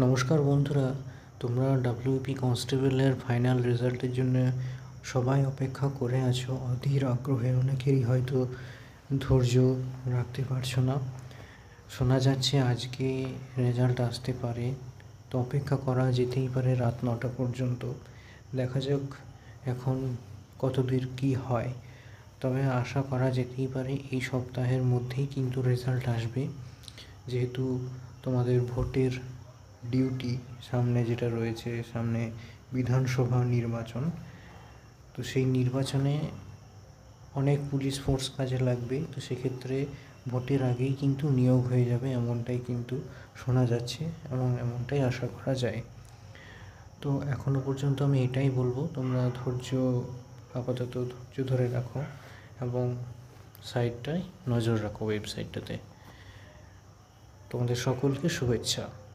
নমস্কার বন্ধুরা, তোমরা ডাব্লিউপি কনস্টেবলের ফাইনাল রেজাল্টের জন্য সবাই অপেক্ষা করে আছো অধীর আগ্রহে। অনেকেরই হয়তো ধৈর্য রাখতে পারছো না। শোনা যাচ্ছে আজকে রেজাল্ট আসতে পারে, তো অপেক্ষা করা যেতেই পারে রাত 9টা পর্যন্ত। দেখা যাক এখন কতদূর কী হয়, তবে আশা করা যেতেই পারে এই সপ্তাহের মধ্যেই কিন্তু রেজাল্ট আসবে। যেহেতু তোমাদের ভোটের ডিউটি সামনে যেটা রয়েছে, সামনে বিধানসভা নির্বাচন, তো সেই নির্বাচনে অনেক পুলিশ ফোর্স কাজে লাগবে। তো সেক্ষেত্রে ভোটের আগেই কিন্তু নিয়োগ হয়ে যাবে, এমনটাই কিন্তু শোনা যাচ্ছে এবং এমনটাই আশা করা যায়। তো এখনও পর্যন্ত আমি এটাই বলবো, তোমরা আপাতত ধৈর্য ধরে রাখো এবং সাইটটায় নজর রাখো, ওয়েবসাইটটাতে। তোমাদের সকলকে শুভেচ্ছা।